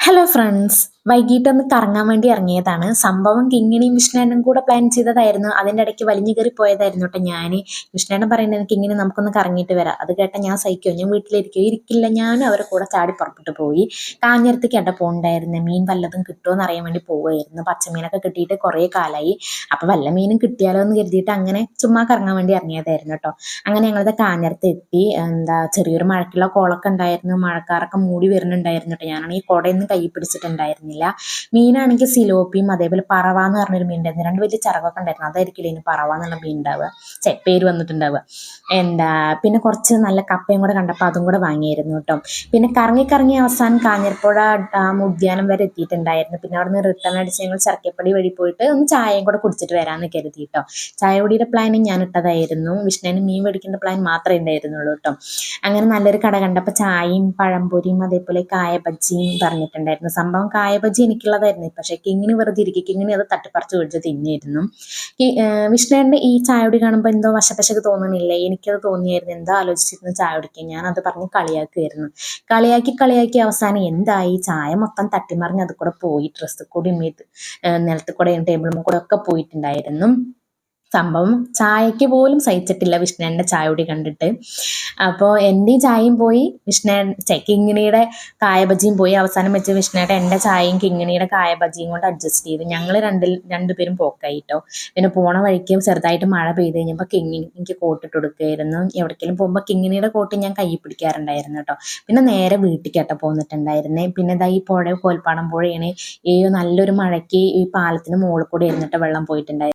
Hello friends, വൈകിട്ടൊന്ന് കറങ്ങാൻ വേണ്ടി ഇറങ്ങിയതാണ്. സംഭവം കിങ്ങിണിയും വിഷ്ണുനും കൂടെ പ്ലാൻ ചെയ്തതായിരുന്നു. അതിൻ്റെ ഇടയ്ക്ക് വലിഞ്ഞു കയറി പോയതായിരുന്നു കേട്ടോ. വിഷ്ണുവേട്ടൻ പറയുന്നത് കിങ്ങിണി നമുക്കൊന്ന് കറങ്ങിയിട്ട് വരാം. അത് കേട്ട ഞാൻ സഹിക്കോ, ഞാൻ വീട്ടിലിരിക്കോ, ഇരിക്കില്ല. ഞാനും അവരെ കൂടെ ചാടി പുറപ്പെട്ടു പോയി. കാഞ്ഞിരത്തേക്ക് കേട്ടോ പോകണ്ടായിരുന്നു. മീൻ വല്ലതും കിട്ടുമോ എന്ന് അറിയാൻ വേണ്ടി പോവുമായിരുന്നു. പച്ചമീനൊക്കെ കിട്ടിയിട്ട് കുറേ കാലമായി. അപ്പോൾ വല്ല മീനും കിട്ടിയാലോ എന്ന് കരുതിയിട്ട് അങ്ങനെ ചുമ്മാ കറങ്ങാൻ വേണ്ടി ഇറങ്ങിയതായിരുന്നു കേട്ടോ. അങ്ങനെ ഞങ്ങളുടെ കാഞ്ഞിരത്ത് എത്തി. ചെറിയൊരു മഴക്കുള്ള കോളൊക്കെ ഉണ്ടായിരുന്നു. മഴക്കാറൊക്കെ മൂടി വരുന്നുണ്ടായിരുന്നു കേട്ടോ. ഞാനാണെങ്കിൽ കുടയൊന്നും കൈ പിടിച്ചിട്ടുണ്ടായിരുന്നില്ല. മീനാണെങ്കിൽ സിലോപ്പിയും അതേപോലെ പറവ എന്ന് പറഞ്ഞൊരു മീൻ ഉണ്ടായിരുന്നു. രണ്ട് വലിയ ചിറകൊക്കെ ഉണ്ടായിരുന്നു. അതായിരിക്കില്ല ഇനി പറവ എന്നുള്ള മീൻ ഉണ്ടാവുക, പേര് വന്നിട്ടുണ്ടാവുക. പിന്നെ കുറച്ച് നല്ല കപ്പയും കൂടെ കണ്ടപ്പോൾ അതും കൂടെ വാങ്ങിയായിരുന്നു കേട്ടോ. പിന്നെ കറങ്ങി കറങ്ങി അവസാനം കാഞ്ഞിരപ്പുഴ ഡാം ഉദ്യാനം വരെ എത്തിയിട്ടുണ്ടായിരുന്നു. പിന്നെ അവിടെ നിന്ന് റിട്ടേൺ അടിച്ച് ഞങ്ങൾ ചർക്കപ്പടി വഴി പോയിട്ട് ഒന്ന് ചായയും കൂടെ കുടിച്ചിട്ട് വരാമെന്ന് കരുതി കേട്ടോ. ചായ കുടിയുടെ പ്ലാനും ഞാൻ ഇട്ടതായിരുന്നു. വിഷ്ണുവിന് മീൻ മേടിക്കേണ്ട പ്ലാൻ മാത്രമേ ഉണ്ടായിരുന്നുള്ളൂ കേട്ടോ. അങ്ങനെ നല്ലൊരു കട കണ്ടപ്പോൾ ചായയും പഴംപൊരിയും അതേപോലെ കായ ബജ്ജിയും പറഞ്ഞിട്ടുണ്ടായിരുന്നു. സംഭവം കായ ബജ്ജി എനിക്കുള്ളതായിരുന്നു. പക്ഷേ കിങ്ങിണി വെറുതെ ഇരിക്കും. കിങ്ങിണി അത് തട്ടിപ്പറിച്ച് മേടിച്ച് തിന്നിയിരുന്നു. വിഷ്ണുവിൻ്റെ ഈ ചായ കുടി കാണുമ്പോൾ എന്തോ വശപ്പശക്ക് തോന്നണില്ലേ? എനിക്കത് തോന്നിയായിരുന്നു. എന്തോ ആലോചിച്ചിരുന്നു ചായ കുടിക്കാൻ. ഞാനത് പറഞ്ഞ് കളിയാക്കുമായിരുന്നു. കളിയാക്കി അവസാനം എന്തായി, ചായ മൊത്തം തട്ടിമറിഞ്ഞ് അത് കൂടെ പോയി. ഡ്രസ്സിൽ കൂടി നിലത്ത് കൂടെയും ടേബിളിൽ കൂടെ ഒക്കെ പോയിട്ടുണ്ടായിരുന്നു. സംഭവം ചായക്ക് പോലും സഹിച്ചിട്ടില്ല വിഷ്ണുവിൻ്റെ ചായ കുടി കണ്ടിട്ട്. അപ്പോൾ എൻ്റെയും ചായയും പോയി, കിങ്ങിണിയുടെ കായ ബജിയും പോയി. അവസാനം വെച്ച് വിഷ്ണുവേട്ടൻ എൻ്റെ ചായയും കിങ്ങിണിയുടെ കായ ബജിയും കൊണ്ട് അഡ്ജസ്റ്റ് ചെയ്തു. ഞങ്ങൾ രണ്ടുപേരും പോക്കായി കേട്ടോ. പിന്നെ പോണ വഴിക്ക് ചെറുതായിട്ട് മഴ പെയ്ത് കഴിഞ്ഞപ്പോൾ എനിക്ക് കോട്ടിട്ട് കൊടുക്കുകയായിരുന്നു. എവിടേക്കെങ്കിലും പോകുമ്പോൾ കിങ്ങിണിയുടെ കോട്ട് ഞാൻ കൈ പിടിക്കാറുണ്ടായിരുന്നു കേട്ടോ. പിന്നെ നേരെ വീട്ടിൽ കേട്ടോ പോന്നിട്ടുണ്ടായിരുന്നേ. പിന്നെ ഇതാ ഈ പുഴ കോൽപ്പാടം പുഴയാണ്. നല്ലൊരു മഴയ്ക്ക് ഈ പാലത്തിന് മുകളിൽ കൂടെ ഇരുന്നിട്ട് വെള്ളം പോയിട്ടുണ്ടായിരുന്നു.